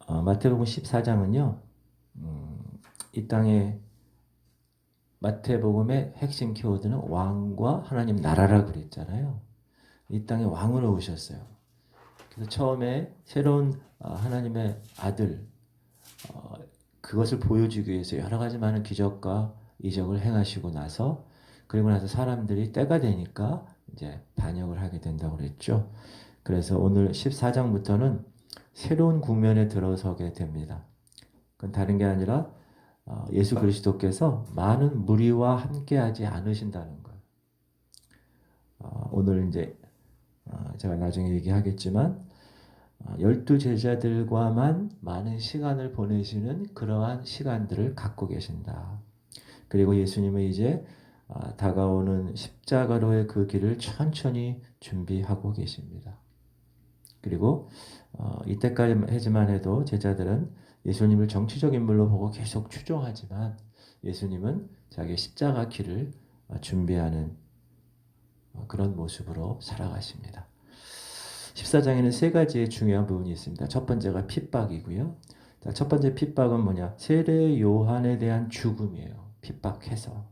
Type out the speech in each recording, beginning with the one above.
마태복음 14장은요. 이 땅에 마태복음의 핵심 키워드는 왕과 하나님 나라라고 그랬잖아요. 이 땅에 왕으로 오셨어요. 그래서 처음에 새로운 하나님의 아들 그것을 보여주기 위해서 여러 가지 많은 기적과 이적을 행하시고 나서 그리고 나서 사람들이 때가 되니까 이제 반역을 하게 된다고 그랬죠. 그래서 오늘 14장부터는 새로운 국면에 들어서게 됩니다. 그건 다른 게 아니라 예수 그리스도께서 많은 무리와 함께하지 않으신다는 거예요. 오늘 이제 제가 나중에 얘기하겠지만 12 제자들과만 많은 시간을 보내시는 그러한 시간들을 갖고 계신다. 그리고 예수님은 이제 다가오는 십자가로의 그 길을 천천히 준비하고 계십니다. 그리고 이때까지만 해도 제자들은 예수님을 정치적 인물로 보고 계속 추종하지만 예수님은 자기 십자가 길을 준비하는 그런 모습으로 살아가십니다. 14장에는 세 가지의 중요한 부분이 있습니다. 첫 번째가 핍박이고요. 첫 번째 핍박은 뭐냐? 세례 요한에 대한 죽음이에요. 핍박해서.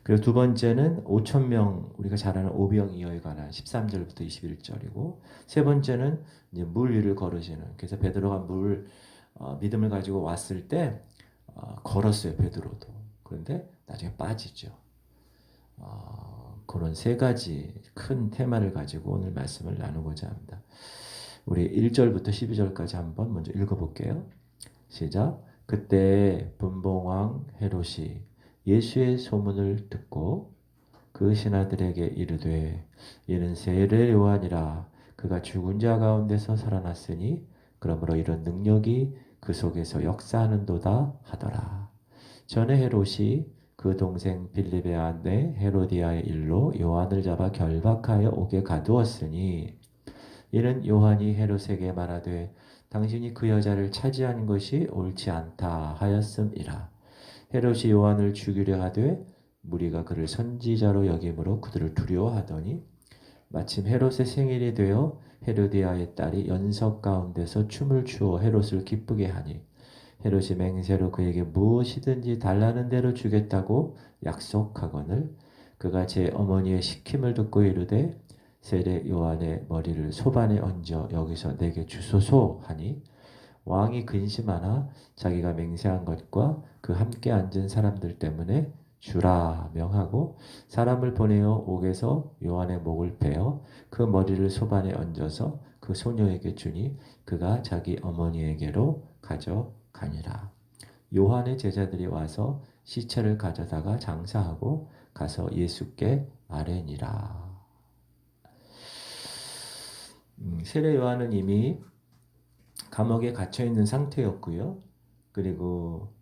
그리고 두 번째는 5,000명 우리가 잘 아는 오병이어에 관한 13절부터 21절이고 세 번째는 이제 물 위를 걸으시는 그래서 베드로가 믿음을 가지고 왔을 때 걸었어요. 베드로도. 그런데 나중에 빠지죠. 그런 세 가지 큰 테마를 가지고 오늘 말씀을 나누고자 합니다. 우리 1절부터 12절까지 한번 먼저 읽어볼게요. 시작. 그때 분봉왕 헤롯이 예수의 소문을 듣고 그 신하들에게 이르되 이는 세례 요한이라 그가 죽은 자 가운데서 살아났으니 그러므로 이런 능력이 그 속에서 역사하는도다 하더라. 전에 헤롯이 그 동생 빌립의 아내 헤로디아의 일로 요한을 잡아 결박하여 옥에 가두었으니 이는 요한이 헤롯에게 말하되 당신이 그 여자를 차지하는 것이 옳지 않다 하였음이라. 헤롯이 요한을 죽이려 하되 무리가 그를 선지자로 여김으로 그들을 두려워하더니 마침 헤롯의 생일이 되어 헤로디아의 딸이 연석 가운데서 춤을 추어 헤롯을 기쁘게 하니 헤롯이 맹세로 그에게 무엇이든지 달라는 대로 주겠다고 약속하거늘 그가 제 어머니의 시킴을 듣고 이르되 세례 요한의 머리를 소반에 얹어 여기서 내게 주소서 하니 왕이 근심하나 자기가 맹세한 것과 그 함께 앉은 사람들 때문에 주라 명하고 사람을 보내어 옥에서 요한의 목을 베어 그 머리를 소반에 얹어서 그 소녀에게 주니 그가 자기 어머니에게로 가져가니라. 요한의 제자들이 와서 시체를 가져다가 장사하고 가서 예수께 아뢰니라. 세례 요한은 이미 감옥에 갇혀 있는 상태였고요. 그리고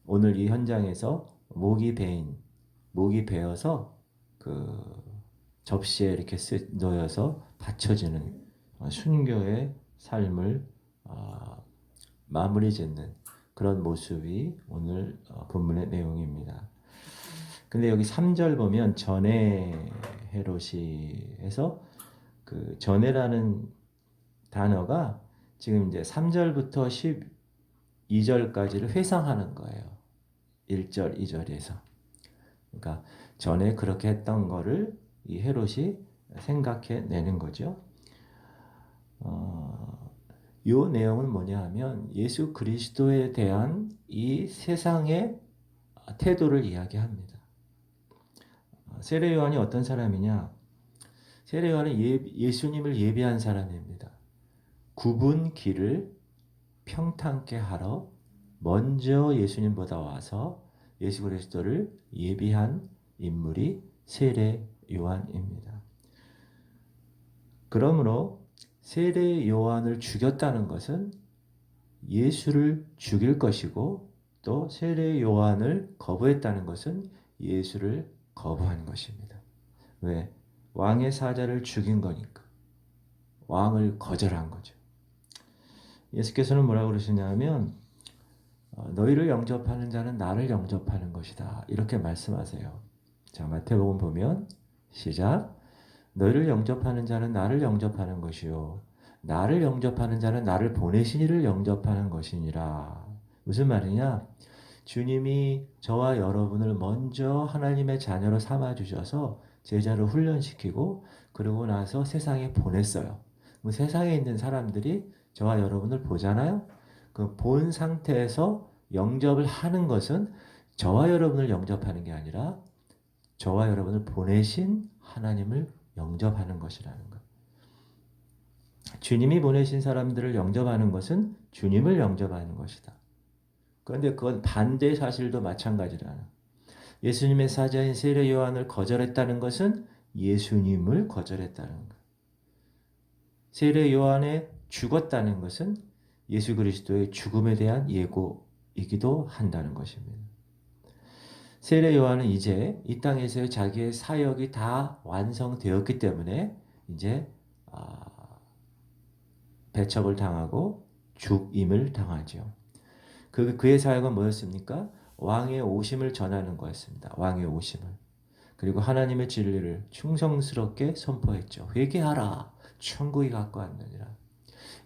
오늘 이 현장에서 목이 베어서 그 접시에 이렇게 놓여서 받쳐지는 순교의 삶을 마무리 짓는 그런 모습이 오늘 본문의 내용입니다. 근데 여기 3절 보면 전에 헤롯이 해서 그 전에라는 단어가 지금 이제 3절부터 12절까지를 회상하는 거예요. 1절, 2절에서. 그러니까 전에 그렇게 했던 거를 이 헤롯이 생각해내는 거죠. 이 내용은 뭐냐 하면 예수 그리스도에 대한 이 세상의 태도를 이야기합니다. 세례 요한이 어떤 사람이냐? 세례 요한은 예수님을 예비한 사람입니다. 굽은 길을 평탄케 하러 먼저 예수님보다 와서 예수 그리스도를 예비한 인물이 세례 요한입니다. 그러므로 세례 요한을 죽였다는 것은 예수를 죽일 것이고 또 세례 요한을 거부했다는 것은 예수를 거부한 것입니다. 왜? 왕의 사자를 죽인 거니까. 왕을 거절한 거죠. 예수께서는 뭐라고 그러시냐면 너희를 영접하는 자는 나를 영접하는 것이다. 이렇게 말씀하세요. 자, 마태복음 보면 시작. 너희를 영접하는 자는 나를 영접하는 것이요 나를 영접하는 자는 나를 보내신 이를 영접하는 것이니라. 무슨 말이냐? 주님이 저와 여러분을 먼저 하나님의 자녀로 삼아 주셔서 제자로 훈련시키고 그러고 나서 세상에 보냈어요. 세상에 있는 사람들이 저와 여러분을 보잖아요. 그 본 상태에서 영접을 하는 것은 저와 여러분을 영접하는 게 아니라 저와 여러분을 보내신 하나님을 영접하는 것이라는 것. 주님이 보내신 사람들을 영접하는 것은 주님을 영접하는 것이다. 그런데 그건 반대 사실도 마찬가지라는. 예수님의 사자인 세례 요한을 거절했다는 것은 예수님을 거절했다는 것. 세례 요한에 죽었다는 것은 예수 그리스도의 죽음에 대한 예고이기도 한다는 것입니다. 세례 요한은 이제 이 땅에서의 자기의 사역이 다 완성되었기 때문에 이제 배척을 당하고 죽임을 당하죠. 그의 사역은 뭐였습니까? 왕의 오심을 전하는 거였습니다. 왕의 오심을. 그리고 하나님의 진리를 충성스럽게 선포했죠. 회개하라. 천국이 갖고 왔느니라.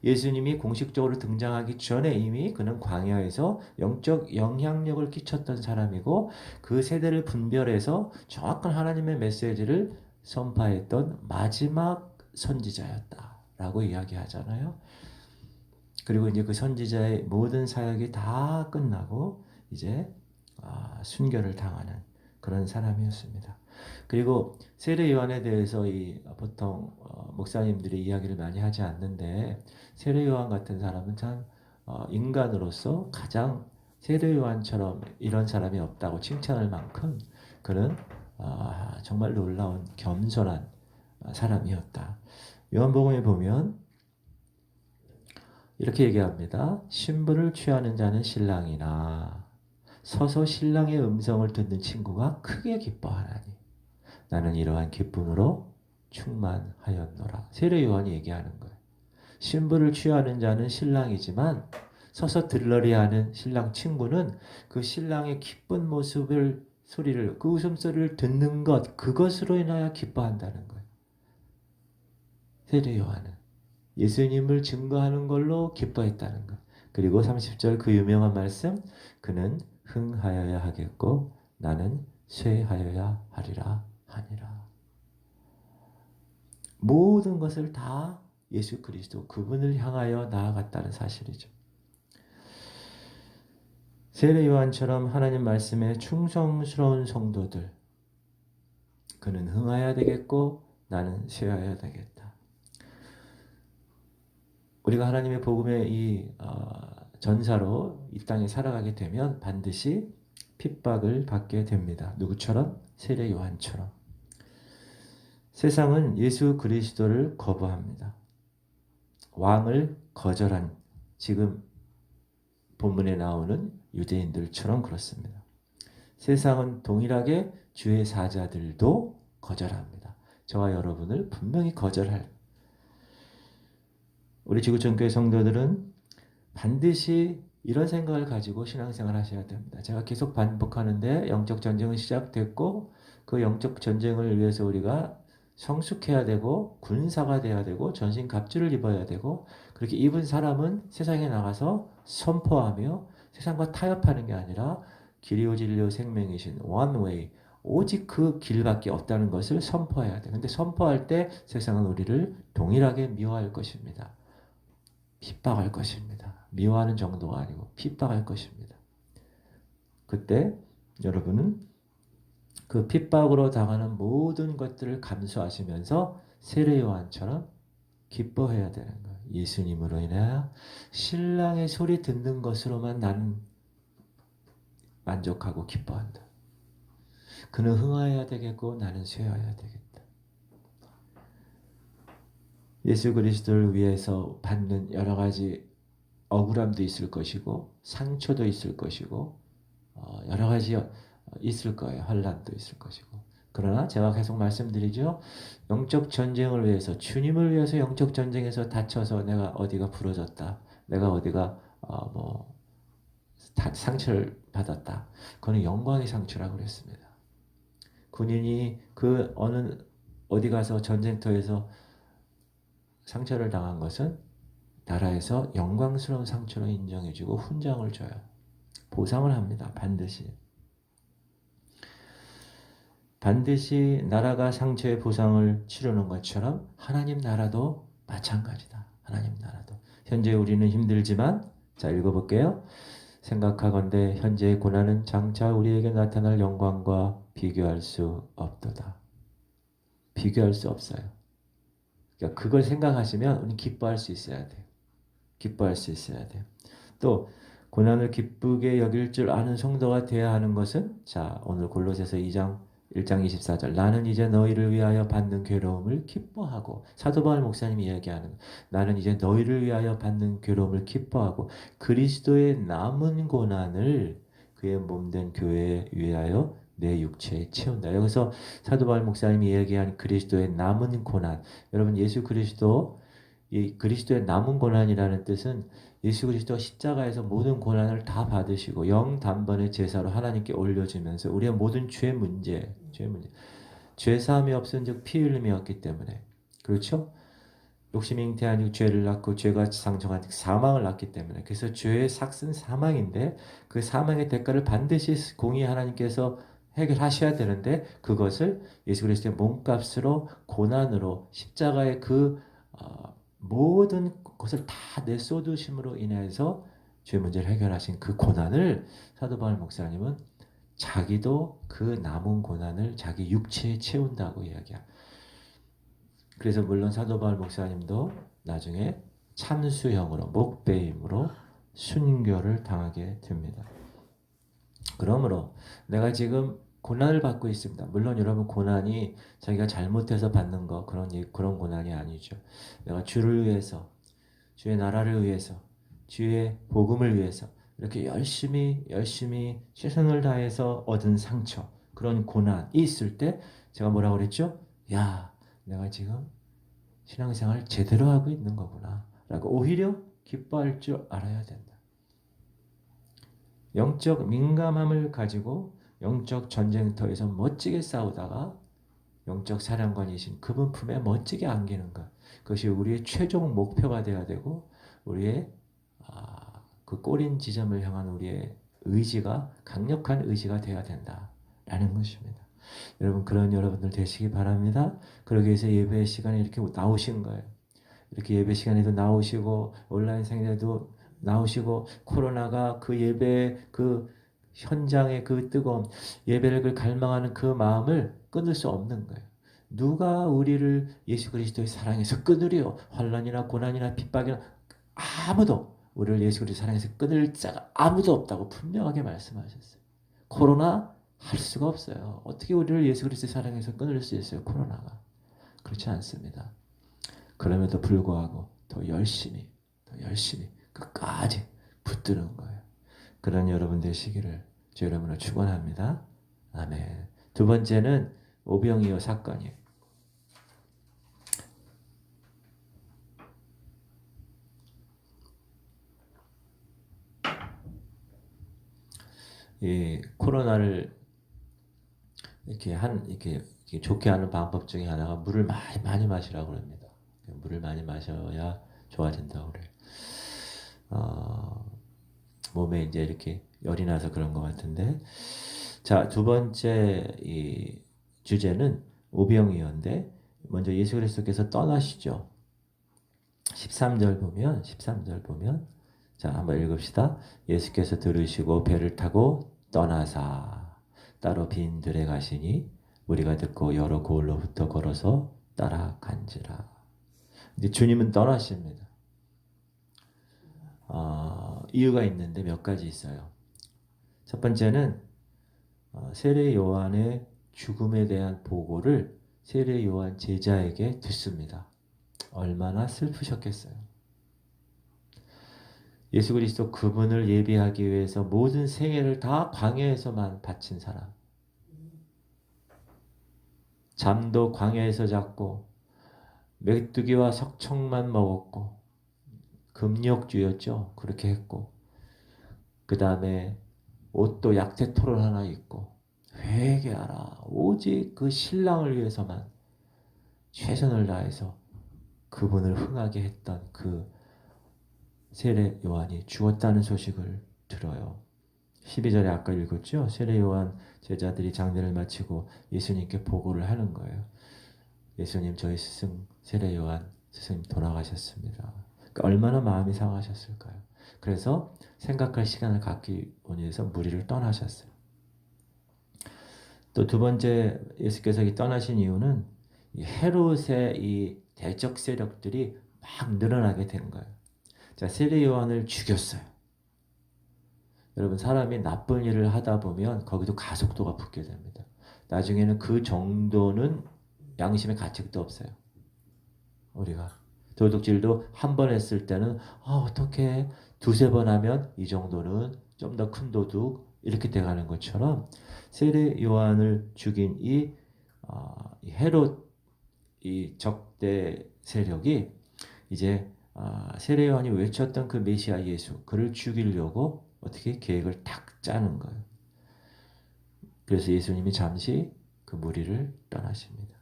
예수님이 공식적으로 등장하기 전에 이미 그는 광야에서 영적 영향력을 끼쳤던 사람이고 그 세대를 분별해서 정확한 하나님의 메시지를 선포했던 마지막 선지자였다라고 이야기하잖아요. 그리고 이제 그 선지자의 모든 사역이 다 끝나고 이제 순교를 당하는 그런 사람이었습니다. 그리고 세례 요한에 대해서 보통 목사님들이 이야기를 많이 하지 않는데 세례 요한 같은 사람은 참 인간으로서 가장 세례 요한처럼 이런 사람이 없다고 칭찬할 만큼 그는 정말 놀라운 겸손한 사람이었다. 요한복음에 보면 이렇게 얘기합니다. 신부를 취하는 자는 신랑이나 서서 신랑의 음성을 듣는 친구가 크게 기뻐하나니 나는 이러한 기쁨으로 충만하였노라. 세례 요한이 얘기하는 거예요. 신부를 취하는 자는 신랑이지만 서서 들러리하는 신랑 친구는 그 신랑의 기쁜 소리를 그 웃음소리를 듣는 것 그것으로 인하여 기뻐한다는 거예요. 세례 요한은 예수님을 증거하는 걸로 기뻐했다는 것. 그리고 30절 그 유명한 말씀 그는 흥하여야 하겠고 나는 쇠하여야 하리라 하니라. 모든 것을 다 예수 그리스도 그분을 향하여 나아갔다는 사실이죠. 세례 요한처럼 하나님 말씀에 충성스러운 성도들 그는 흥하여야 되겠고 나는 쇠하여야 되겠다. 우리가 하나님의 복음의 이 전사로 이 땅에 살아가게 되면 반드시 핍박을 받게 됩니다. 누구처럼? 세례 요한처럼. 세상은 예수 그리스도를 거부합니다. 왕을 거절한 지금 본문에 나오는 유대인들처럼 그렇습니다. 세상은 동일하게 주의 사자들도 거절합니다. 저와 여러분을 분명히 거절할. 우리 지구촌교회 성도들은 반드시 이런 생각을 가지고 신앙생활 하셔야 됩니다. 제가 계속 반복하는데 영적 전쟁은 시작됐고 그 영적 전쟁을 위해서 우리가 성숙해야 되고 군사가 돼야 되고 전신갑주를 입어야 되고 그렇게 입은 사람은 세상에 나가서 선포하며 세상과 타협하는 게 아니라 길이요 진리요 생명이신 one way 오직 그 길밖에 없다는 것을 선포해야 돼. 근데 선포할 때 세상은 우리를 동일하게 미워할 것입니다. 핍박할 것입니다. 미워하는 정도가 아니고 핍박할 것입니다. 그때 여러분은 그 핍박으로 당하는 모든 것들을 감수하시면서 세례 요한처럼 기뻐해야 되는 거예요. 예수님으로 인하여 신랑의 소리 듣는 것으로만 나는 만족하고 기뻐한다. 그는 흥하여야 되겠고 나는 쇠하여야 되겠다. 예수 그리스도를 위해서 받는 여러 가지 억울함도 있을 것이고 상처도 있을 것이고 여러 가지 있을 거예요. 환난도 있을 것이고. 그러나 제가 계속 말씀드리죠. 영적 전쟁을 위해서 주님을 위해서 영적 전쟁에서 다쳐서 내가 어디가 부러졌다. 내가 어디가 상처를 받았다. 그거는 영광의 상처라고 그랬습니다. 군인이 어디 가서 전쟁터에서 상처를 당한 것은 나라에서 영광스러운 상처로 인정해주고 훈장을 줘요. 보상을 합니다. 반드시. 반드시 나라가 상처의 보상을 치르는 것처럼 하나님 나라도 마찬가지다. 하나님 나라도. 현재 우리는 힘들지만 자 읽어볼게요. 생각하건대 현재의 고난은 장차 우리에게 나타날 영광과 비교할 수 없도다. 비교할 수 없어요. 그러니까 그걸 생각하시면 우리 기뻐할 수 있어야 돼요. 기뻐할 수 있어야 돼요. 또 고난을 기쁘게 여길 줄 아는 성도가 되어야 하는 것은 자 오늘 골로새서 2장 1장 24절 나는 이제 너희를 위하여 받는 괴로움을 기뻐하고 사도 바울 목사님이 이야기하는 나는 이제 너희를 위하여 받는 괴로움을 기뻐하고 그리스도의 남은 고난을 그의 몸된 교회에 위하여 내 육체에 채운다. 여기서 사도 바울 목사님이 이야기한 그리스도의 남은 고난 여러분 예수 그리스도 이 그리스도의 남은 고난이라는 뜻은 예수 그리스도가 십자가에서 모든 고난을 다 받으시고 영 단번의 제사로 하나님께 올려주면서 우리의 모든 죄 문제, 죄 사함이 없은즉 피 흘림이었기 때문에 그렇죠? 욕심이 잉태한 죄를 낳고 죄가 상정한 사망을 낳기 때문에 그래서 죄의 삭은 사망인데 그 사망의 대가를 반드시 공의 하나님께서 해결하셔야 되는데 그것을 예수 그리스도의 몸값으로 고난으로 십자가의 그 모든 것을 다 내쏟으심으로 인해서 죄 문제를 해결하신 그 고난을 사도 바울 목사님은 자기도 그 남은 고난을 자기 육체에 채운다고 이야기합니다. 그래서 물론 사도 바울 목사님도 나중에 참수형으로 목배임으로 순교를 당하게 됩니다. 그러므로 내가 지금 고난을 받고 있습니다. 물론 여러분 고난이 자기가 잘못해서 받는 거 그런 고난이 아니죠. 내가 주를 위해서 주의 나라를 위해서 주의 복음을 위해서 이렇게 열심히 최선을 다해서 얻은 상처 그런 고난이 있을 때 제가 뭐라고 그랬죠? 야 내가 지금 신앙생활 제대로 하고 있는 거구나 라고 오히려 기뻐할 줄 알아야 된다. 영적 민감함을 가지고 영적 전쟁터에서 멋지게 싸우다가 영적 사령관이신 그분 품에 멋지게 안기는 것 그것이 우리의 최종 목표가 되어야 되고 우리의 그 꼬린 지점을 향한 우리의 의지가 강력한 의지가 되어야 된다라는 것입니다. 여러분 그런 여러분들 되시기 바랍니다. 그러기 위해서 예배 시간에 이렇게 나오신 거예요. 이렇게 예배 시간에도 나오시고 온라인 생활에도 나오시고 코로나가 그 예배 그 현장의 그 뜨거움 예배를 그 갈망하는 그 마음을 끊을 수 없는 거예요. 누가 우리를 예수 그리스도의 사랑에서 끊으리요? 환난이나 고난이나 핍박이나 아무도 우리를 예수 그리스도 사랑에서 끊을 자가 아무도 없다고 분명하게 말씀하셨어요. 코로나 할 수가 없어요. 어떻게 우리를 예수 그리스도의 사랑에서 끊을 수 있어요? 코로나가. 그렇지 않습니다. 그럼에도 불구하고 더 열심히 끝까지 붙드는 거예요. 그런 여러분 되시기를 주 여러분을 축원합니다. 아멘. 두 번째는 오병이어 사건이에요. 이 코로나를 이렇게 좋게 하는 방법 중에 하나가 물을 많이 마시라고 합니다. 물을 많이 마셔야 좋아진다고 그래요. 몸에 이제 이렇게 열이 나서 그런 것 같은데. 자, 두 번째 이 주제는 오병이어인데 먼저 예수 그리스도께서 떠나시죠. 13절 보면 자, 한번 읽읍시다. 예수께서 들으시고 배를 타고 떠나사 따로 빈 들에 가시니 우리가 듣고 여러 고을로부터 걸어서 따라간지라. 이제 주님은 떠나십니다. 이유가 있는데 몇 가지 있어요. 첫 번째는 세례 요한의 죽음에 대한 보고를 세례 요한 제자에게 듣습니다. 얼마나 슬프셨겠어요. 예수 그리스도 그분을 예비하기 위해서 모든 생애를 다 광야에서만 바친 사람. 잠도 광야에서 잤고 메뚜기와 석청만 먹었고 금욕주였죠. 그렇게 했고 그 다음에 옷도 약태 토를 하나 입고 회개하라. 오직 그 신랑을 위해서만 최선을 다해서 그분을 흥하게 했던 그 세례 요한이 죽었다는 소식을 들어요. 12절에 아까 읽었죠? 세례 요한 제자들이 장례를 마치고 예수님께 보고를 하는 거예요. 예수님, 저희 스승 세례 요한 스승님 돌아가셨습니다. 그러니까 얼마나 마음이 상하셨을까요? 그래서 생각할 시간을 갖기 위해서 무리를 떠나셨어요. 또 두 번째 예수께서 떠나신 이유는 이 헤롯의 이 대적 세력들이 막 늘어나게 된 거예요. 자, 세례 요한을 죽였어요. 여러분, 사람이 나쁜 일을 하다 보면 거기도 가속도가 붙게 됩니다. 나중에는 그 정도는 양심의 가책도 없어요. 우리가 도둑질도 한 번 했을 때는 어떻게 두세 번 하면 이 정도는 좀 더 큰 도둑 이렇게 돼가는 것처럼 세례 요한을 죽인 이 헤롯 이 적대 세력이 이제 세례 요한이 외쳤던 그 메시아 예수 그를 죽이려고 어떻게 계획을 딱 짜는 거예요. 그래서 예수님이 잠시 그 무리를 떠나십니다.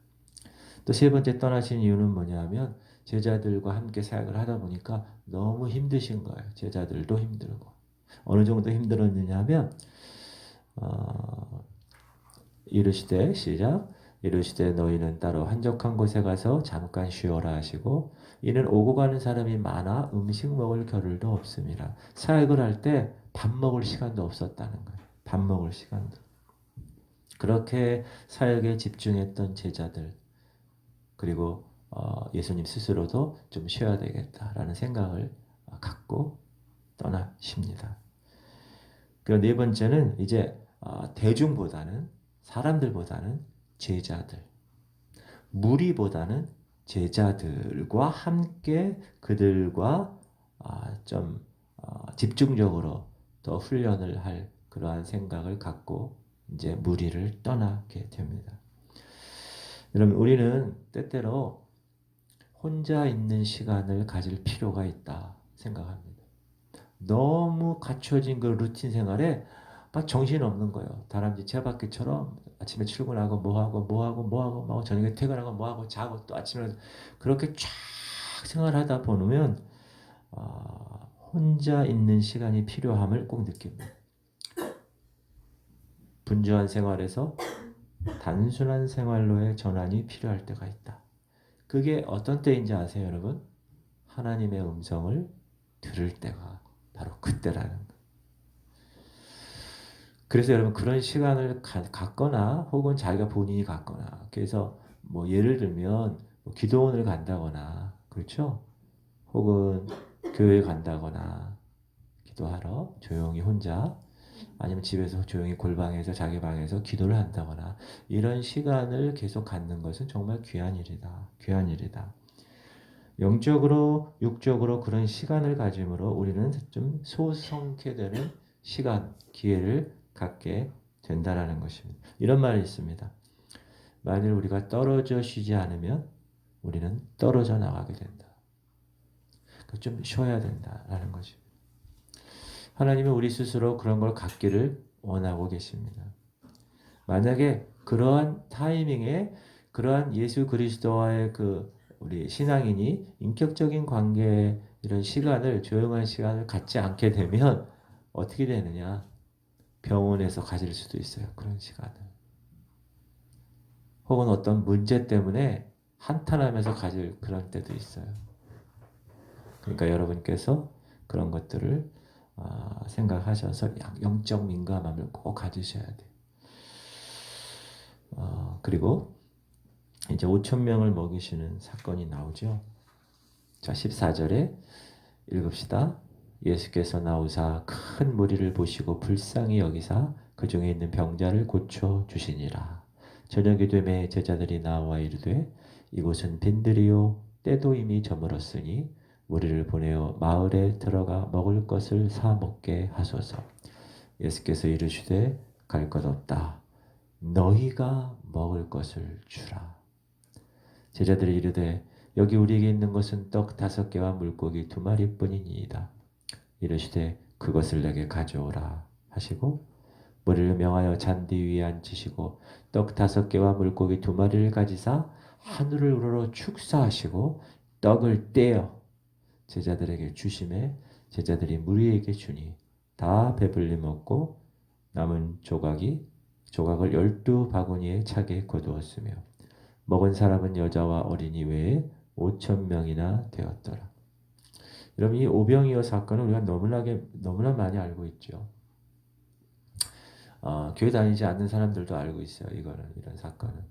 또 세 번째 떠나신 이유는 뭐냐면 제자들과 함께 사역을 하다 보니까 너무 힘드신 거예요. 제자들도 힘들고. 어느 정도 힘들었느냐 하면 이르시되 시작 이르시되 너희는 따로 한적한 곳에 가서 잠깐 쉬어라 하시고 이는 오고 가는 사람이 많아 음식 먹을 겨를도 없습니다. 사역을 할 때 밥 먹을 시간도 없었다는 거예요. 밥 먹을 시간도. 그렇게 사역에 집중했던 제자들 그리고 예수님 스스로도 좀 쉬어야 되겠다라는 생각을 갖고 떠나십니다. 그리고 네 번째는 이제 대중보다는 사람들보다는 제자들, 무리보다는 제자들과 함께 그들과 좀 집중적으로 더 훈련을 할 그러한 생각을 갖고 이제 무리를 떠나게 됩니다. 여러분, 우리는 때때로 혼자 있는 시간을 가질 필요가 있다 생각합니다. 너무 갖춰진 그 루틴 생활에 막 정신이 없는 거예요. 다람쥐 채바퀴처럼 아침에 출근하고 뭐하고 저녁에 퇴근하고 뭐하고 자고 또 아침에 그렇게 쫙 생활하다 보면 혼자 있는 시간이 필요함을 꼭 느낍니다. 분주한 생활에서 단순한 생활로의 전환이 필요할 때가 있다. 그게 어떤 때인지 아세요, 여러분? 하나님의 음성을 들을 때가 바로 그때라는 거예요. 그래서 여러분 그런 시간을 갖거나 혹은 자기가 본인이 갖거나 그래서 뭐 예를 들면 뭐 기도원을 간다거나 그렇죠? 혹은 교회 간다거나 기도하러 조용히 혼자 아니면 집에서 조용히 골방에서 자기 방에서 기도를 한다거나 이런 시간을 계속 갖는 것은 정말 귀한 일이다. 귀한 일이다. 영적으로 육적으로 그런 시간을 가짐으로 우리는 좀 소성케 되는 시간, 기회를 갖게 된다라는 것입니다. 이런 말이 있습니다. 만일 우리가 떨어져 쉬지 않으면 우리는 떨어져 나가게 된다. 좀 쉬어야 된다라는 것입니다. 하나님은 우리 스스로 그런 걸 갖기를 원하고 계십니다. 만약에 그러한 타이밍에 그러한 예수 그리스도와의 그 우리 신앙인이 인격적인 관계 이런 시간을 조용한 시간을 갖지 않게 되면 어떻게 되느냐? 병원에서 가질 수도 있어요. 그런 시간을. 혹은 어떤 문제 때문에 한탄하면서 가질 그런 때도 있어요. 그러니까 여러분께서 그런 것들을 생각하셔서 영적 민감함을 꼭 가지셔야 돼요. 그리고 이제 5,000명을 먹이시는 사건이 나오죠. 자, 14절에 읽읍시다. 예수께서 나오사 큰 무리를 보시고 불쌍히 여기사 그 중에 있는 병자를 고쳐 주시니라. 저녁이 되매 제자들이 나와 이르되 이곳은 빈들이요 때도 이미 저물었으니 무리를 보내어 마을에 들어가 먹을 것을 사 먹게 하소서. 예수께서 이르시되 갈 것 없다. 너희가 먹을 것을 주라. 제자들이 이르되 여기 우리에게 있는 것은 떡 5개와 물고기 2마리뿐이니이다. 이르시되 그것을 내게 가져오라 하시고 무리를 명하여 잔디 위에 앉히시고 떡 5개와 물고기 2마리를 가지사 하늘을 우러러 축사하시고 떡을 떼어 제자들에게 주심에 제자들이 무리에게 주니 다 배불리 먹고 남은 조각을 12바구니에 차게 거두었으며 먹은 사람은 여자와 어린이 외에 5천 명이나 되었더라. 여러분 이 오병이어 사건은 우리가 너무나 많이 알고 있죠. 교회 다니지 않는 사람들도 알고 있어요. 이런 사건은.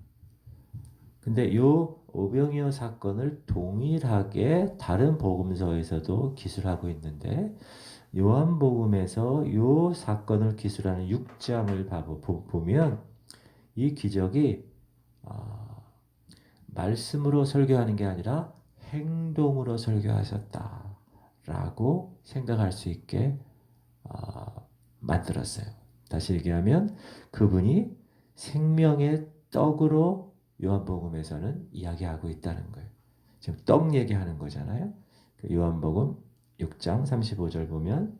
근데 이 오병이어 사건을 동일하게 다른 복음서에서도 기술하고 있는데 요한복음에서 이 사건을 기술하는 6장을 보면 이 기적이 말씀으로 설교하는 게 아니라 행동으로 설교하셨다라고 생각할 수 있게 만들었어요. 다시 얘기하면 그분이 생명의 떡으로 요한복음에서는 이야기하고 있다는 거예요. 지금 떡 얘기하는 거잖아요. 요한복음 6장 35절 보면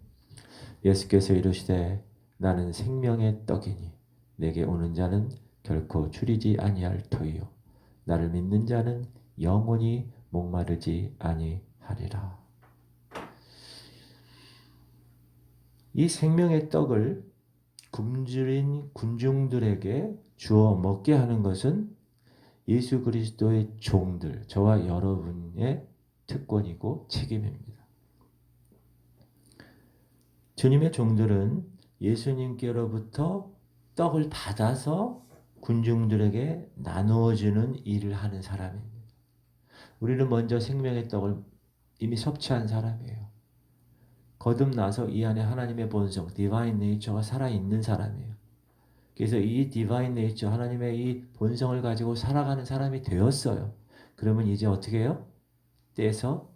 예수께서 이르시되 나는 생명의 떡이니 내게 오는 자는 결코 줄이지 아니할 터이요 나를 믿는 자는 영원히 목마르지 아니하리라. 이 생명의 떡을 굶주린 군중들에게 주어 먹게 하는 것은 예수 그리스도의 종들, 저와 여러분의 특권이고 책임입니다. 주님의 종들은 예수님께로부터 떡을 받아서 군중들에게 나누어주는 일을 하는 사람입니다. 우리는 먼저 생명의 떡을 이미 섭취한 사람이에요. 거듭나서 이 안에 하나님의 본성, 디바인 네이처가 살아있는 사람이에요. 그래서 이 디바인 네이처, 하나님의 이 본성을 가지고 살아가는 사람이 되었어요. 그러면 이제 어떻게 해요? 떼서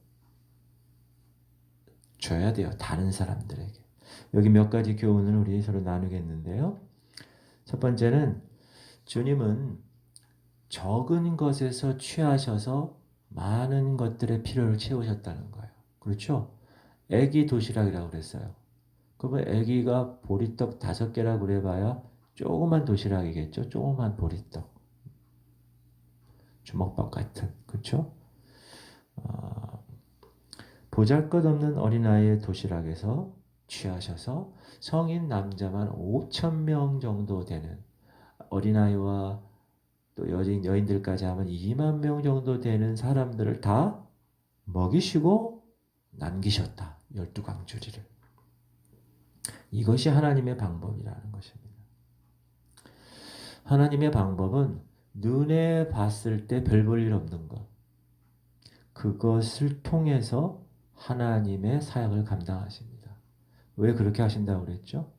줘야 돼요. 다른 사람들에게. 여기 몇 가지 교훈을 우리 서로 나누겠는데요. 첫 번째는 주님은 적은 것에서 취하셔서 많은 것들의 필요를 채우셨다는 거예요. 그렇죠? 애기 도시락이라고 그랬어요. 그러면 애기가 보리떡 5개라고 그래봐야 조그만 도시락이겠죠. 조그만 보리떡. 주먹밥 같은. 그렇죠? 보잘것없는 어린아이의 도시락에서 취하셔서 성인 남자만 5천 명 정도 되는 어린아이와 또 여인들까지 하면 2만 명 정도 되는 사람들을 다 먹이시고 남기셨다. 12광주리를. 이것이 하나님의 방법이라는 것입니다. 하나님의 방법은 눈에 봤을 때 별 볼 일 없는 것. 그것을 통해서 하나님의 사역을 감당하십니다. 왜 그렇게 하신다고 그랬죠?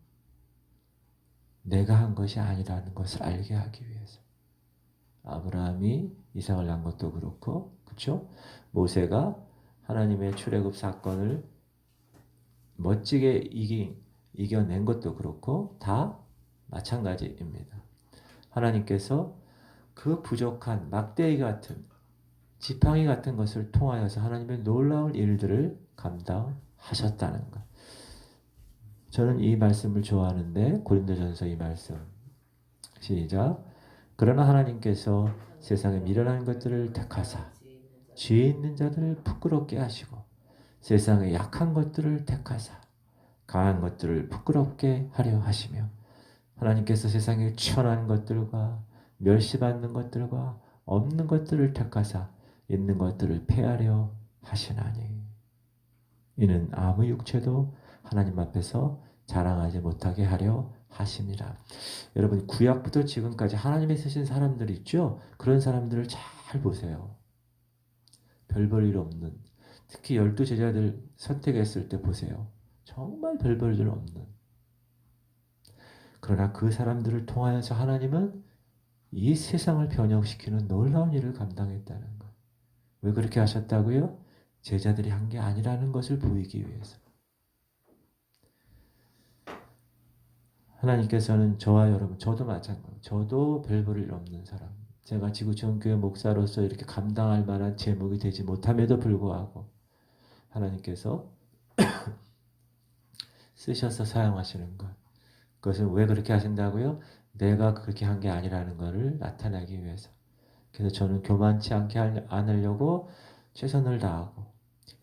내가 한 것이 아니라는 것을 알게 하기 위해서. 아브라함이 이삭을 낳은 것도 그렇고, 그렇죠? 모세가 하나님의 출애굽 사건을 멋지게 이겨낸 것도 그렇고 다 마찬가지입니다. 하나님께서 그 부족한 막대기 같은 지팡이 같은 것을 통하여서 하나님의 놀라운 일들을 감당하셨다는 것. 저는 이 말씀을 좋아하는데 고린도전서 이 말씀 시작. 그러나 하나님께서 세상에 미련한 것들을 택하사 죄 있는 자들을 부끄럽게 하시고 세상의 약한 것들을 택하사 강한 것들을 부끄럽게 하려 하시며 하나님께서 세상에 천한 것들과 멸시받는 것들과 없는 것들을 택하사 있는 것들을 폐하려 하시나니 이는 아무 육체도 하나님 앞에서 자랑하지 못하게 하려 하심이라. 여러분 구약부터 지금까지 하나님이 쓰신 사람들 있죠? 그런 사람들을 잘 보세요. 별 볼 일 없는 특히 12제자들 선택했을 때 보세요. 정말 별 볼 일 없는 그러나 그 사람들을 통하여서 하나님은 이 세상을 변혁시키는 놀라운 일을 감당했다는 것. 왜 그렇게 하셨다고요? 제자들이 한 게 아니라는 것을 보이기 위해서. 하나님께서는 저와 여러분, 저도 마찬가지입니다. 저도 별 볼 일 없는 사람. 제가 지구촌교회 목사로서 이렇게 감당할 만한 제목이 되지 못함에도 불구하고 하나님께서 쓰셔서 사용하시는 것. 그것은 왜 그렇게 하신다고요? 내가 그렇게 한 게 아니라는 것을 나타내기 위해서. 그래서 저는 교만치 않게 않으려고 최선을 다하고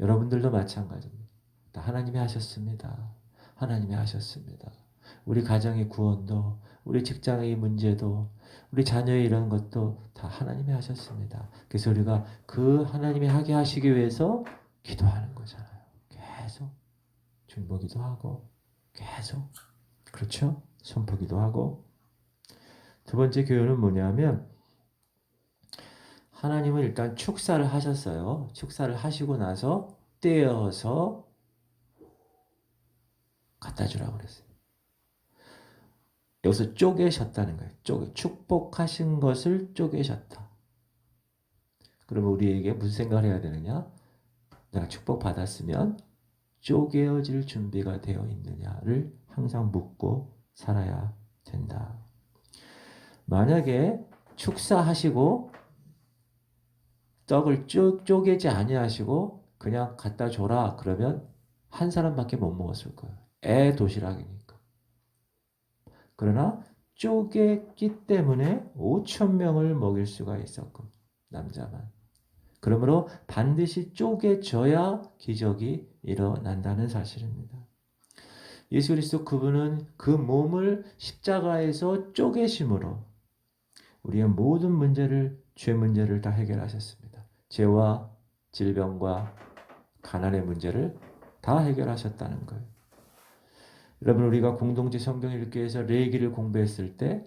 여러분들도 마찬가지입니다. 다 하나님이 하셨습니다. 하나님이 하셨습니다. 우리 가정의 구원도, 우리 직장의 문제도, 우리 자녀의 이런 것도 다 하나님이 하셨습니다. 그래서 우리가 그 하나님이 하게 하시기 위해서 기도하는 거잖아요. 계속 중보기도 하고 계속, 그렇죠? 선포기도 하고. 두 번째 교훈은 뭐냐면 하나님은 일단 축사를 하셨어요. 축사를 하시고 나서 떼어서 갖다 주라고 그랬어요. 여기서 쪼개셨다는 거예요. 축복하신 것을 쪼개셨다. 그러면 우리에게 무슨 생각을 해야 되느냐? 내가 축복받았으면 쪼개어질 준비가 되어 있느냐를 항상 묻고 살아야 된다. 만약에 축사하시고 떡을 쪼개지 아니하시고 그냥 갖다 줘라 그러면 한 사람밖에 못 먹었을 거예요. 애 도시락이니까. 그러나 쪼갰기 때문에 5천 명을 먹일 수가 있었고 남자만. 그러므로 반드시 쪼개져야 기적이 일어난다는 사실입니다. 예수 그리스도 그분은 그 몸을 십자가에서 쪼개심으로 우리의 모든 문제를, 죄 문제를 다 해결하셨습니다. 죄와 질병과 가난의 문제를 다 해결하셨다는 거예요. 여러분 우리가 공동체 성경 읽기에서 레위기를 공부했을 때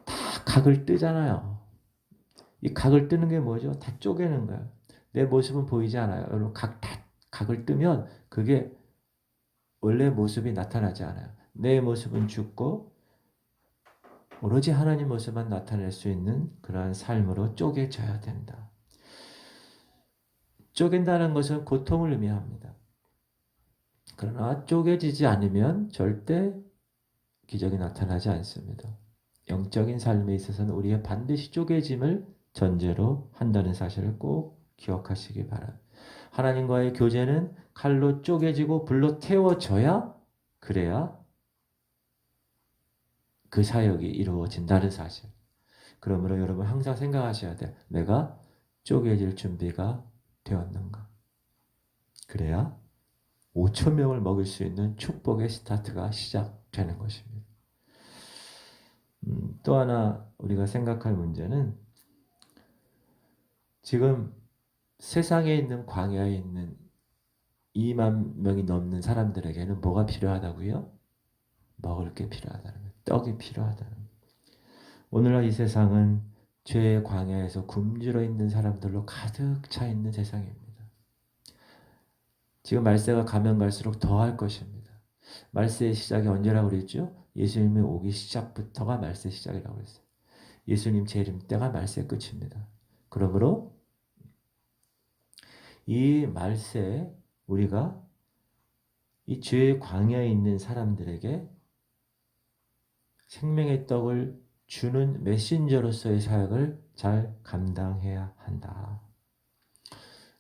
다 각을 뜨잖아요. 이 각을 뜨는 게 뭐죠? 다 쪼개는 거예요. 내 모습은 보이지 않아요. 여러분 각을 뜨면 그게 원래 모습이 나타나지 않아요. 내 모습은 죽고 오로지 하나님 모습만 나타낼 수 있는 그러한 삶으로 쪼개져야 된다. 쪼갠다는 것은 고통을 의미합니다. 그러나 쪼개지지 않으면 절대 기적이 나타나지 않습니다. 영적인 삶에 있어서는 우리가 반드시 쪼개짐을 전제로 한다는 사실을 꼭 기억하시기 바랍니다. 하나님과의 교제는 칼로 쪼개지고 불로 태워져야 그래야 그 사역이 이루어진다는 사실. 그러므로 여러분 항상 생각하셔야 돼요. 내가 쪼개질 준비가 되었는가? 그래야 5천 명을 먹일 수 있는 축복의 스타트가 시작되는 것입니다. 또 하나 우리가 생각할 문제는 지금 세상에 있는 광야에 있는 2만 명이 넘는 사람들에게는 뭐가 필요하다고요? 먹을 게 필요하다는 거예요. 떡이 필요하다는 거예요. 오늘날 이 세상은 죄의 광야에서 굶주려 있는 사람들로 가득 차 있는 세상입니다. 지금 말세가 가면 갈수록 더할 것입니다. 말세의 시작이 언제라고 그랬죠? 예수님이 오기 시작부터가 말세 시작이라고 그랬어요. 예수님 재림 때가 말세 끝입니다. 그러므로 이 말세에 우리가 이 죄의 광야에 있는 사람들에게 생명의 떡을 주는 메신저로서의 사역을 잘 감당해야 한다.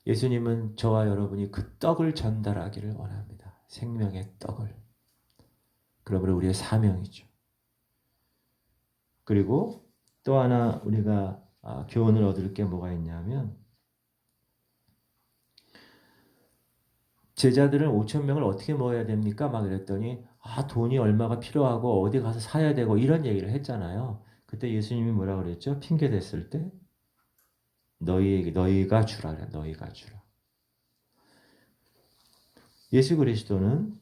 예수님은 저와 여러분이 그 떡을 전달하기를 원합니다. 생명의 떡을. 그러므로 우리의 사명이죠. 그리고 또 하나 우리가 교훈을 얻을 게 뭐가 있냐면 제자들은 5천 명을 어떻게 먹어야 됩니까? 막 이랬더니 돈이 얼마가 필요하고 어디 가서 사야 되고 이런 얘기를 했잖아요. 그때 예수님이 뭐라 그랬죠? 핑계 댔을 때 너희가 주라 그래. 너희가 주라. 예수 그리스도는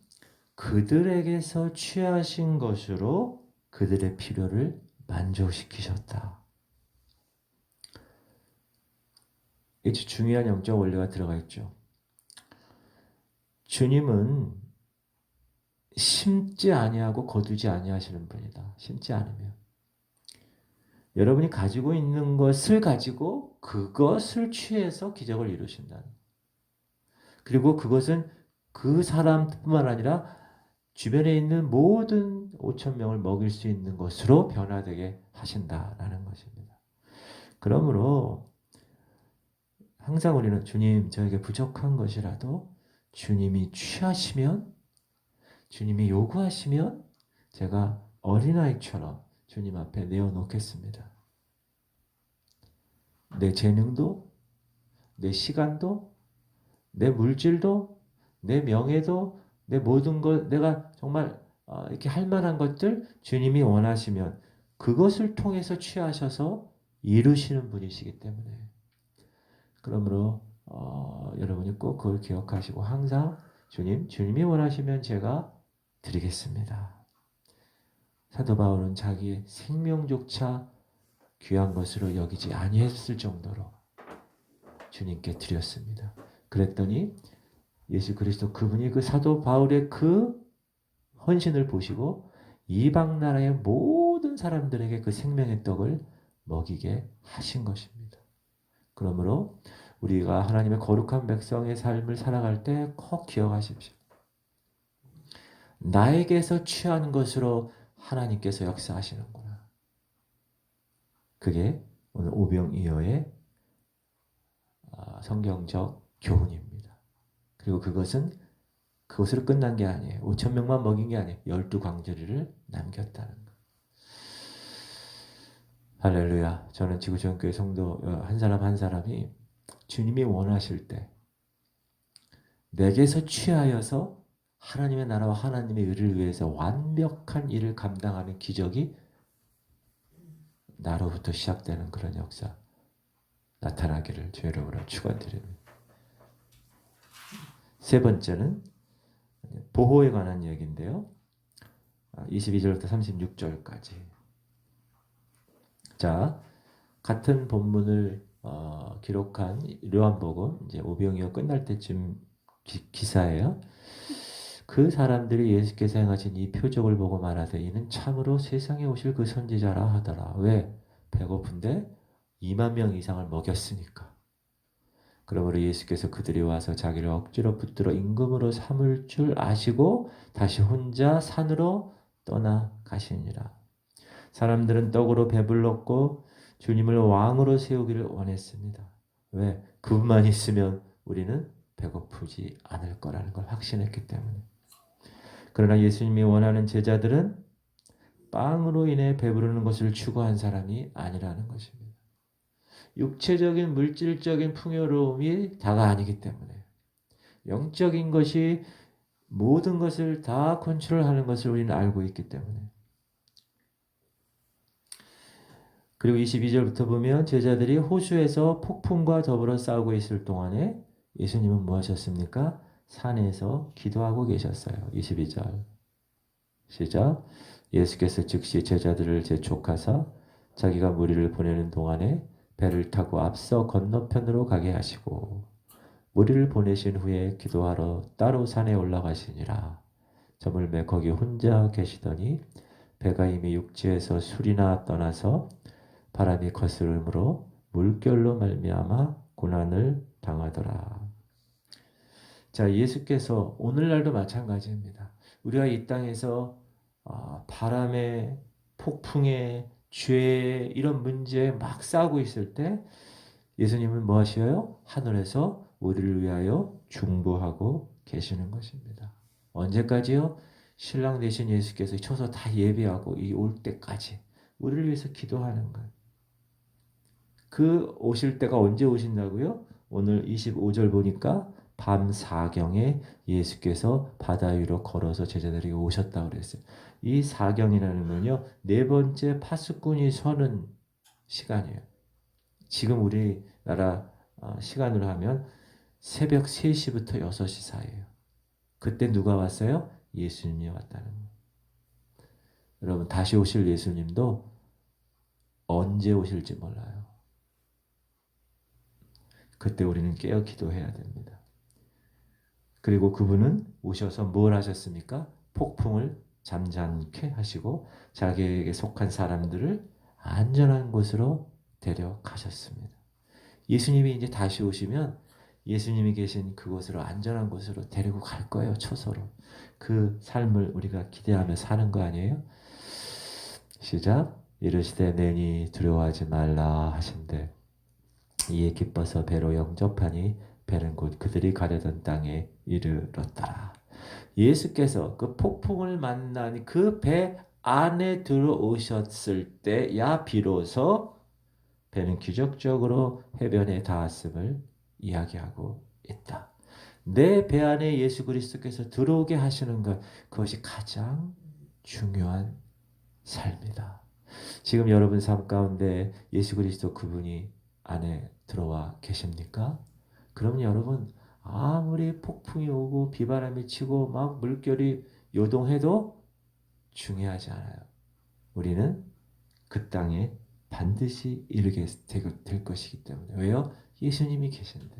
그들에게서 취하신 것으로 그들의 필요를 만족시키셨다. 아주 중요한 영적 원리가 들어가 있죠. 주님은 심지 아니하고 거두지 아니하시는 분이다. 심지 않으면. 여러분이 가지고 있는 것을 가지고 그것을 취해서 기적을 이루신다. 그리고 그것은 그 사람뿐만 아니라 주변에 있는 모든 5천 명을 먹일 수 있는 것으로 변화되게 하신다라는 것입니다. 그러므로 항상 우리는 주님 저에게 부족한 것이라도 주님이 취하시면 주님이 요구하시면 제가 어린아이처럼 주님 앞에 내어놓겠습니다. 내 재능도 내 시간도 내 물질도 내 명예도 내 모든 것 내가 정말 이렇게 할 만한 것들 주님이 원하시면 그것을 통해서 취하셔서 이루시는 분이시기 때문에 그러므로 여러분이 꼭 그걸 기억하시고 항상 주님이 원하시면 제가 드리겠습니다. 사도 바울은 자기의 생명조차 귀한 것으로 여기지 아니했을 정도로 주님께 드렸습니다. 그랬더니 예수 그리스도 그분이 그 사도 바울의 그 헌신을 보시고 이방 나라의 모든 사람들에게 그 생명의 떡을 먹이게 하신 것입니다. 그러므로 우리가 하나님의 거룩한 백성의 삶을 살아갈 때 꼭 기억하십시오. 나에게서 취하는 것으로 하나님께서 역사하시는구나. 그게 오늘 오병이어의 성경적 교훈입니다. 그리고 그것으로 끝난 게 아니에요. 5천 명만 먹인 게 아니에요. 12광주리를 남겼다는 거. 할렐루야. 저는 지구촌교회 성도 한 사람 한 사람이 주님이 원하실 때 내게서 취하여서 하나님의 나라와 하나님의 의를 위해서 완벽한 일을 감당하는 기적이 나로부터 시작되는 그런 역사 나타나기를 주의 이름으로 축원드립니다. 세 번째는 보호에 관한 얘기인데요. 22절부터 36절까지. 자, 같은 본문을 기록한 요한복음 이제 오병이어 끝날 때쯤 기사예요. 그 사람들이 예수께서 행하신 이 표적을 보고 말하되 이는 참으로 세상에 오실 그 선지자라 하더라. 왜? 배고픈데 2만 명 이상을 먹였으니까. 그러므로 예수께서 그들이 와서 자기를 억지로 붙들어 임금으로 삼을 줄 아시고 다시 혼자 산으로 떠나가시니라. 사람들은 떡으로 배불렀고 주님을 왕으로 세우기를 원했습니다. 왜? 그분만 있으면 우리는 배고프지 않을 거라는 걸 확신했기 때문에. 그러나 예수님이 원하는 제자들은 빵으로 인해 배부르는 것을 추구한 사람이 아니라는 것입니다. 육체적인 물질적인 풍요로움이 다가 아니기 때문에 영적인 것이 모든 것을 다 컨트롤하는 것을 우리는 알고 있기 때문에. 그리고 22절부터 보면 제자들이 호수에서 폭풍과 더불어 싸우고 있을 동안에 예수님은 뭐 하셨습니까? 산에서 기도하고 계셨어요. 22절 시작. 예수께서 즉시 제자들을 재촉하사 자기가 무리를 보내는 동안에 배를 타고 앞서 건너편으로 가게 하시고 무리를 보내신 후에 기도하러 따로 산에 올라가시니라. 저물매 거기 혼자 계시더니 배가 이미 육지에서 술이나 떠나서 바람이 거스름으로 물결로 말미암아 고난을 당하더라. 자, 예수께서 오늘날도 마찬가지입니다. 우리가 이 땅에서 바람에 폭풍에 죄 이런 문제에 막 싸우고 있을 때 예수님은 뭐 하셔요? 하늘에서 우리를 위하여 중보하고 계시는 것입니다. 언제까지요? 신랑 되신 예수께서 쳐서 다 예배하고 이 올 때까지 우리를 위해서 기도하는 거예요. 그 오실 때가 언제 오신다고요? 오늘 25절 보니까 밤 4경에 예수께서 바다 위로 걸어서 제자들에게 오셨다고 그랬어요. 이 4경이라는 건요. 네 번째 파수꾼이 서는 시간이에요. 지금 우리나라 시간으로 하면 새벽 3시부터 6시 사이에요. 그때 누가 왔어요? 예수님이 왔다는 거예요. 여러분 다시 오실 예수님도 언제 오실지 몰라요. 그때 우리는 깨어 기도해야 됩니다. 그리고 그분은 오셔서 뭘 하셨습니까? 폭풍을 잠잠케 하시고 자기에게 속한 사람들을 안전한 곳으로 데려가셨습니다. 예수님이 이제 다시 오시면 예수님이 계신 그곳으로 안전한 곳으로 데리고 갈 거예요. 초소로. 그 삶을 우리가 기대하며 사는 거 아니에요? 시작. 이르시되 내니 두려워하지 말라 하신대 이에 기뻐서 배로 영접하니 배는 곧 그들이 가려던 땅에 이르렀더라. 예수께서 그 폭풍을 만난 그 배 안에 들어오셨을 때야 비로소 배는 기적적으로 해변에 닿았음을 이야기하고 있다. 내 배 안에 예수 그리스도께서 들어오게 하시는 것, 그것이 가장 중요한 삶이다. 지금 여러분 삶 가운데 예수 그리스도 그분이 안에 들어와 계십니까? 그럼 여러분 아무리 폭풍이 오고 비바람이 치고 막 물결이 요동해도 중요하지 않아요. 우리는 그 땅에 반드시 이르게 될 것이기 때문에. 왜요? 예수님이 계신데.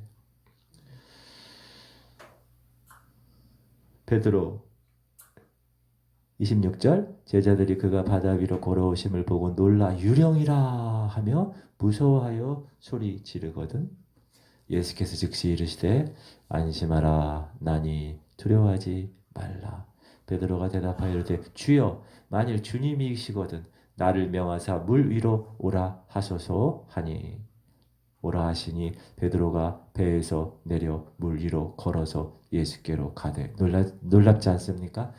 베드로 26절 제자들이 그가 바다 위로 걸어오심을 보고 놀라 유령이라 하며 무서워하여 소리 지르거든 예수께서 즉시 이르시되 안심하라 나니 두려워하지 말라. 베드로가 대답하여 이르되 주여 만일 주님이시거든 나를 명하사 물 위로 오라 하소서 하니 오라 하시니 베드로가 배에서 내려 물 위로 걸어서 예수께로 가되 놀랍지 않습니까?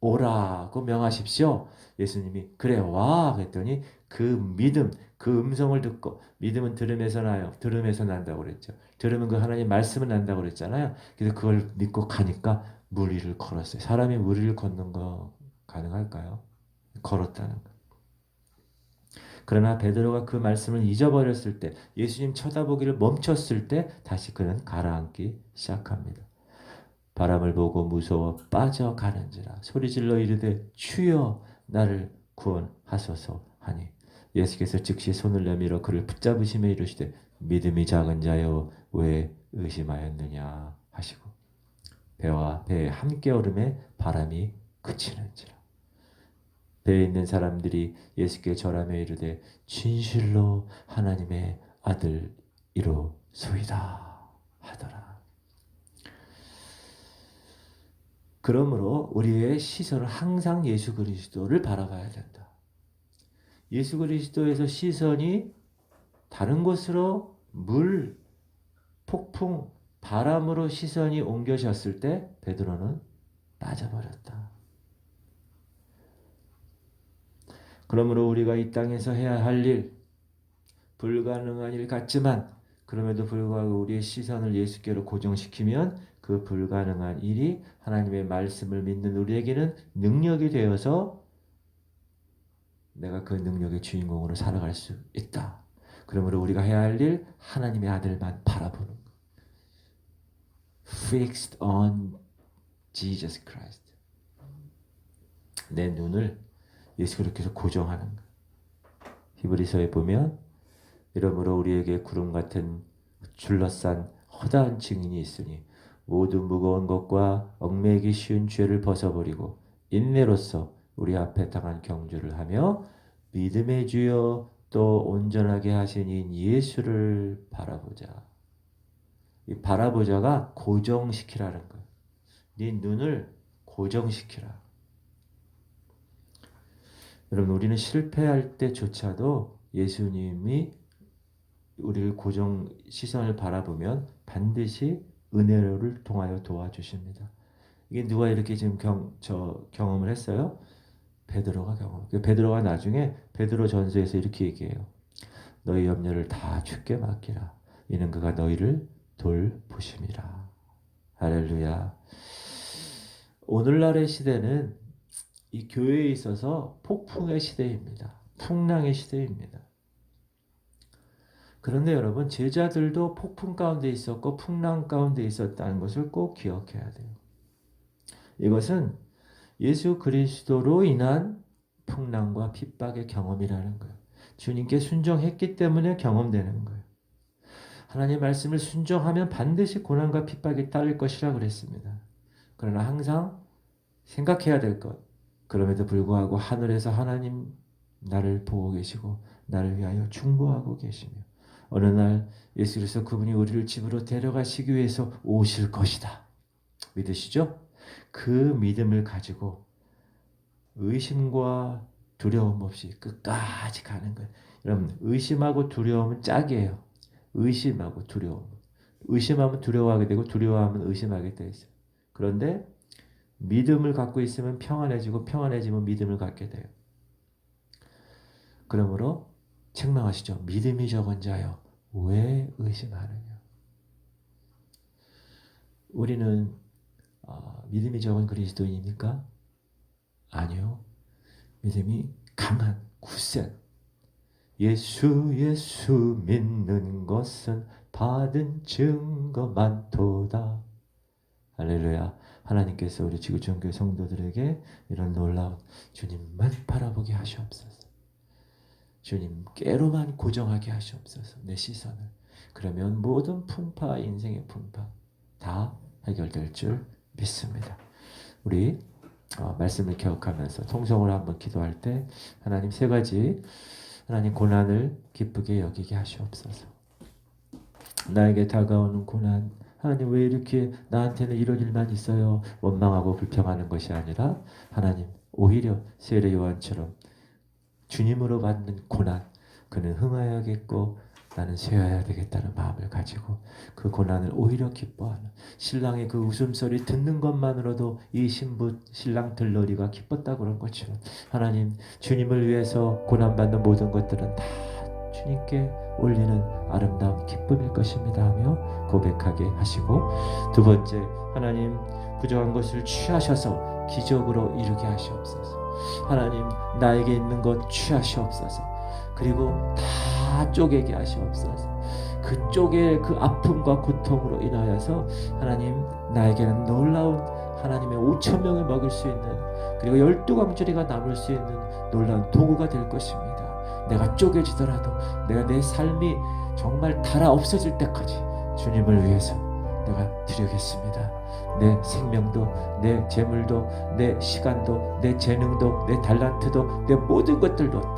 오라고 명하십시오. 예수님이 그래 와 그랬더니 그 믿음 그 음성을 듣고 믿음은 들음에서 나요. 들음에서 난다고 그랬죠. 들으면 그 하나님 말씀을 난다고 그랬잖아요. 그래서 그걸 믿고 가니까 물 위를 걸었어요. 사람이 물 위를 걷는 거 가능할까요? 걸었다는 거. 그러나 베드로가 그 말씀을 잊어버렸을 때 예수님 쳐다보기를 멈췄을 때 다시 그는 가라앉기 시작합니다. 바람을 보고 무서워 빠져가는지라 소리질러 이르되 주여 나를 구원하소서 하니 예수께서 즉시 손을 내밀어 그를 붙잡으시며 이르시되 믿음이 작은 자여 왜 의심하였느냐 하시고 배와 배에 함께 오름에 바람이 그치는지라 배에 있는 사람들이 예수께 절하며 이르되 진실로 하나님의 아들이로소이다 하더라. 그러므로 우리의 시선은 항상 예수 그리스도를 바라봐야 된다. 예수 그리스도에서 시선이 다른 곳으로 물, 폭풍, 바람으로 시선이 옮겨졌을 때 베드로는 빠져버렸다. 그러므로 우리가 이 땅에서 해야 할 일, 불가능한 일 같지만 그럼에도 불구하고 우리의 시선을 예수께로 고정시키면 그 불가능한 일이 하나님의 말씀을 믿는 우리에게는 능력이 되어서 내가 그 능력의 주인공으로 살아갈 수 있다. 그러므로 우리가 해야 할 일, 하나님의 아들만 바라보는 것. Fixed on Jesus Christ. 내 눈을 예수 그리스도께서 고정하는 것. 히브리서에 보면 이러므로 우리에게 구름 같은 둘러싼 허다한 증인이 있으니 모든 무거운 것과 얽매이기 쉬운 죄를 벗어버리고 인내로써 우리 앞에 당한 경주를 하며 믿음의 주여 또 온전하게 하신 이 예수를 바라보자. 이 바라보자가 고정시키라는 거예요. 네 눈을 고정시키라. 여러분 우리는 실패할 때조차도 예수님이 우리를 고정 시선을 바라보면 반드시 은혜를 통하여 도와주십니다. 이게 누가 이렇게 지금 경험을 했어요? 베드로가 경험. 베드로가 나중에 베드로 전서에서 이렇게 얘기해요. 너희 염려를 다 주께 맡기라. 이는 그가 너희를 돌보심이라. 할렐루야. 오늘날의 시대는 이 교회에 있어서 폭풍의 시대입니다. 풍랑의 시대입니다. 그런데 여러분 제자들도 폭풍 가운데 있었고 풍랑 가운데 있었다는 것을 꼭 기억해야 돼요. 이것은 예수 그리스도로 인한 풍랑과 핍박의 경험이라는 거예요. 주님께 순종했기 때문에 경험되는 거예요. 하나님의 말씀을 순종하면 반드시 고난과 핍박이 따를 것이라 그랬습니다. 그러나 항상 생각해야 될 것. 그럼에도 불구하고 하늘에서 하나님 나를 보고 계시고 나를 위하여 중보하고 계시며 어느 날 예수 그리스도 그분이 우리를 집으로 데려가시기 위해서 오실 것이다. 믿으시죠? 그 믿음을 가지고 의심과 두려움 없이 끝까지 가는 거예요. 여러분 의심하고 두려움은 짝이에요. 의심하고 두려움. 의심하면 두려워하게 되고 두려워하면 의심하게 돼 있어요. 그런데 믿음을 갖고 있으면 평안해지고 평안해지면 믿음을 갖게 돼요. 그러므로 책망하시죠. 믿음이 적은 자여 왜 의심하느냐. 우리는 믿음이 적은 그리스도인입니까? 아니요. 믿음이 강한 굳센 예수 믿는 것은 받은 증거 많도다. 할렐루야. 하나님께서 우리 지구촌교회 성도들에게 이런 놀라운 주님만 바라보게 하시옵소서. 주님께로만 고정하게 하시옵소서. 내 시선을. 그러면 모든 풍파, 인생의 풍파 다 해결될 줄 믿습니다. 우리 말씀을 기억하면서 통성으로 한번 기도할 때 하나님 세 가지 하나님 고난을 기쁘게 여기게 하시옵소서. 나에게 다가오는 고난 하나님 왜 이렇게 나한테는 이런 일만 있어요? 원망하고 불평하는 것이 아니라 하나님 오히려 세례 요한처럼 주님으로 받는 고난 그는 흥하여야겠고 나는 쇠하여야 되겠다는 마음을 가지고 그 고난을 오히려 기뻐하는 신랑의 그 웃음소리 듣는 것만으로도 이 신부 신랑 들러리가 기뻤다 그런 것처럼 하나님 주님을 위해서 고난받는 모든 것들은 다 주님께 올리는 아름다운 기쁨일 것입니다 하며 고백하게 하시고 두 번째 하나님 부족한 것을 취하셔서 기적으로 이루게 하시옵소서. 하나님 나에게 있는 것 취하시옵소서. 그리고 다 쪼개게 하시옵소서. 그 쪼개 그 아픔과 고통으로 인하여서 하나님 나에게는 놀라운 하나님의 5천 명을 먹일 수 있는 그리고 12광주리가 남을 수 있는 놀라운 도구가 될 것입니다. 내가 쪼개지더라도 내가 내 삶이 정말 달아 없어질 때까지 주님을 위해서 내가 드리겠습니다. 내 생명도 내 재물도 내 시간도 내 재능도 내 달란트도 내 모든 것들도 다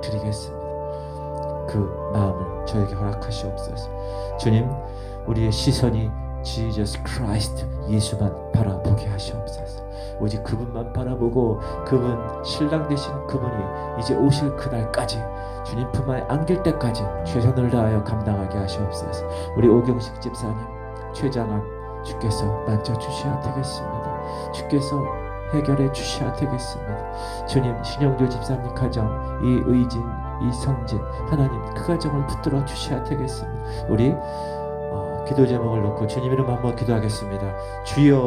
드리겠습니다. 그 마음을 저에게 허락하시옵소서. 주님 우리의 시선이 Jesus Christ 예수만 바라보게 하시옵소서. 오직 그분만 바라보고 그분 신랑 되신 그분이 이제 오실 그날까지 주님 품 안에 안길 때까지 최선을 다하여 감당하게 하시옵소서. 우리 오경식 집사님 최장암 주께서 만져주셔야 되겠습니다. 주께서 해결해 주셔야 되겠습니다. 주님 신영조 집사님 가정 이 의진 이 성진 하나님 그 가정을 붙들어 주셔야 되겠습니다. 우리 기도 제목을 놓고 주님 이름 한번 기도하겠습니다. 주여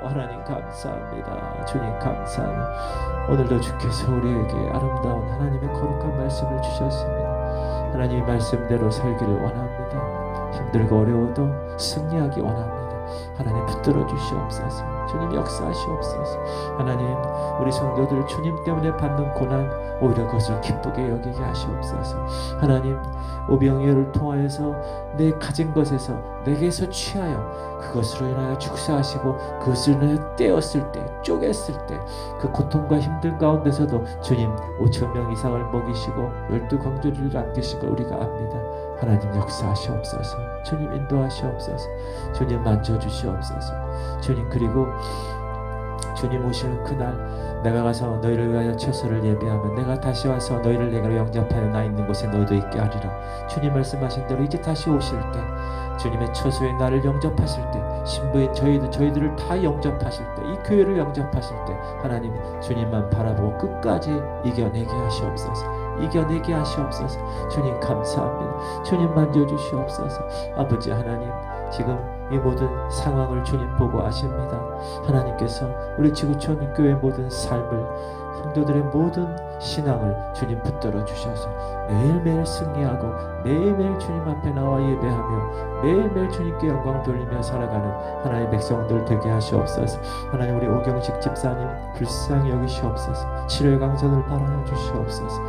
하나님 감사합니다. 주님 감사합니다. 오늘도 주께서 우리에게 아름다운 하나님의 거룩한 말씀을 주셨습니다. 하나님의 말씀대로 살기를 원합니다. 힘들고 어려워도 승리하기 원합니다. 하나님 붙들어 주시옵소서. 주님 역사하시옵소서. 하나님 우리 성도들 주님 때문에 받는 고난 오히려 그것을 기쁘게 여기게 하시옵소서. 하나님 오병이어를 통하여서 내 가진 것에서 내게서 취하여 그것으로 인하여 축사하시고 그것을 인하여 떼었을 때 쪼갰을 때 그 고통과 힘든 가운데서도 주님 5천 명 이상을 먹이시고 12광주리를 남기신 걸 우리가 압니다. 하나님 역사하시옵소서. 주님 인도하시옵소서. 주님 만져주시옵소서. 주님 그리고 주님 오시는 그날 내가 가서 너희를 위하여 처소를 예비하면 내가 다시 와서 너희를 내게로 영접하여 나 있는 곳에 너희도 있게 하리라. 주님 말씀하신 대로 이제 다시 오실 때 주님의 처소에 나를 영접하실 때 신부인 저희들을 다 영접하실 때 이 교회를 영접하실 때 하나님 주님만 바라보고 끝까지 이겨내게 하시옵소서. 이겨내게 하시옵소서. 주님 감사합니다. 주님 만져주시옵소서. 아버지 하나님 지금 이 모든 상황을 주님 보고 아십니다. 하나님께서 우리 지구촌 교회 모든 삶을 성도들의 모든 신앙을 주님 붙들어 주셔서 매일매일 승리하고 매일매일 주님 앞에 나와 예배하며 매일매일 주님께 영광 돌리며 살아가는 하나님의 백성들 되게 하시옵소서. 하나님 우리 오경식 집사님 불쌍히 여기시옵소서. 치료의 강선을 바라여 주시옵소서.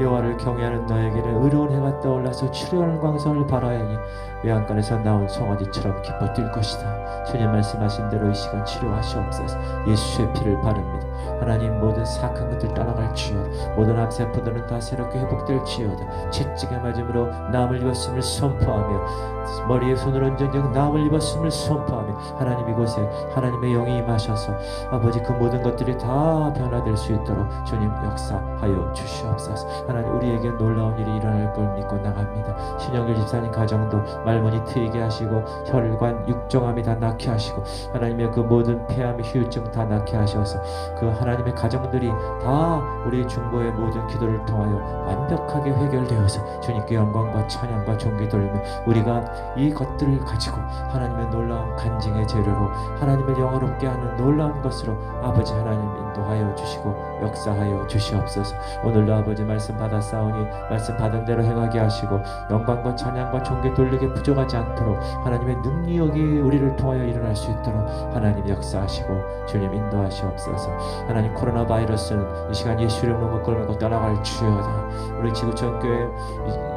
여호와를 경외하는 너에게는 의로운 해가 떠올라서 치료하는 광선을 바라야니 외양간에서 나온 송아지처럼 기뻐 뛸 것이다. 주님 말씀하신 대로 이 시간 치료하시옵소서. 예수의 피를 바릅니다. 하나님 모든 사악한 것들 떠나갈지어다. 모든 암세포들은 다 새롭게 회복될지어다. 채찍에 맞음으로 나음을 입었음을 선포하며 머리에 손을 얹은 적 나음을 입었음을 선포하며 하나님 이곳에 하나님의 영이 임하셔서 아버지 그 모든 것들이 다 변화될 수 있도록 주님 역사하여 주시옵소서. 하나님 우리에게 놀라운 일이 일어날 걸 믿고 나갑니다. 신영길 집사님 가정도 말문이 트이게 하시고 혈관 육정암이 다 낫게 하시고 하나님의 그 모든 폐암 휴유증 다 낫게 하셔서 그 하나님의 가정들이 다 우리의 중보의 모든 기도를 통하여 완벽하게 해결되어서 주님께 영광과 찬양과 존귀 돌리며 우리가 이 것들을 가지고 하나님의 놀라운 간증의 재료로 하나님을 영화롭게 하는 놀라운 것으로 아버지 하나님 인도하여 주시고 역사하여 주시옵소서. 오늘도 아버지 말씀 받았사오니 말씀 받은 대로 행하게 하시고 영광과 찬양과 존귀 돌리게 부족하지 않도록 하나님의 능력이 우리를 통하여 일어날 수 있도록 하나님 역사하시고 주님 인도하시옵소서. 하나님 코로나 바이러스는 이 시간 예수 이름으로 묶어놓고 떠나갈지어다. 우리 지구촌 교회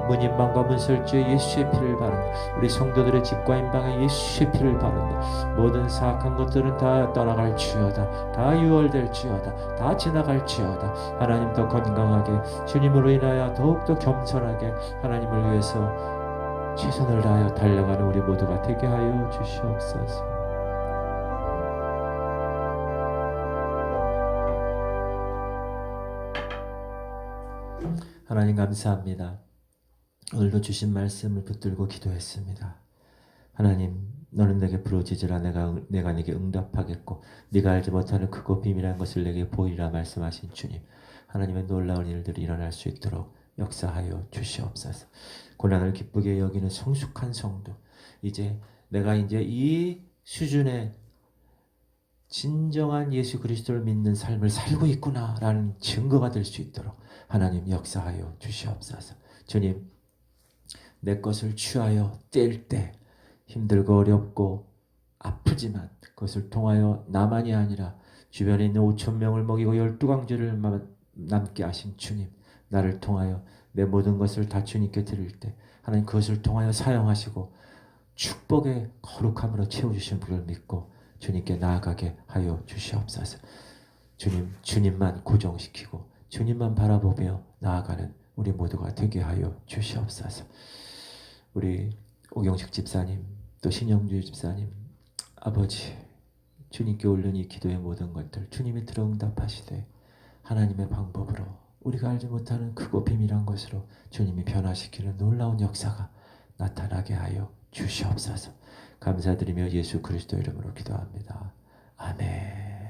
문인방과 문설주에 예수의 피를 바른다. 우리 성도들의 집과 인방에 예수의 피를 바른다. 모든 사악한 것들은 다 떠나갈지어다. 다 유월될지어다. 다 지나갈지어다. 하나님 더 건강하게 주님으로 인하여 더욱더 겸손하게 하나님을 위해서 최선을 다하여 달려가는 우리 모두가 되게 하여 주시옵소서. 하나님 감사합니다. 오늘도 주신 말씀을 붙들고 기도했습니다. 하나님, 너는 내게 부르짖으라 내가 네게 응답하겠고 네가 알지 못하는 크고 비밀한 것을 내게 보이라 말씀하신 주님, 하나님의 놀라운 일들이 일어날 수 있도록 역사하여 주시옵소서. 고난을 기쁘게 여기는 성숙한 성도, 내가 이제 이 수준의 진정한 예수 그리스도를 믿는 삶을 살고 있구나라는 증거가 될 수 있도록 하나님 역사하여 주시옵소서. 주님, 내 것을 취하여 뗄 때 힘들고 어렵고 아프지만 그것을 통하여 나만이 아니라 주변에 있는 5,000명을 먹이고 12강주를 남게 하신 주님, 나를 통하여 내 모든 것을 다 주님께 드릴 때 하나님 그것을 통하여 사용하시고 축복의 거룩함으로 채워주신 분을 믿고 주님께 나아가게 하여 주시옵소서. 주님만 고정시키고 주님만 바라보며 나아가는 우리 모두가 되게 하여 주시옵소서. 우리 오경식 집사님, 또 신영주 집사님, 아버지, 주님께 올린 이 기도의 모든 것들 주님이 들어 응답하시되 하나님의 방법으로 우리가 알지 못하는 크고 비밀한 것으로 주님이 변화시키는 놀라운 역사가 나타나게 하여 주시옵소서. 감사드리며 예수 그리스도 이름으로 기도합니다. 아멘.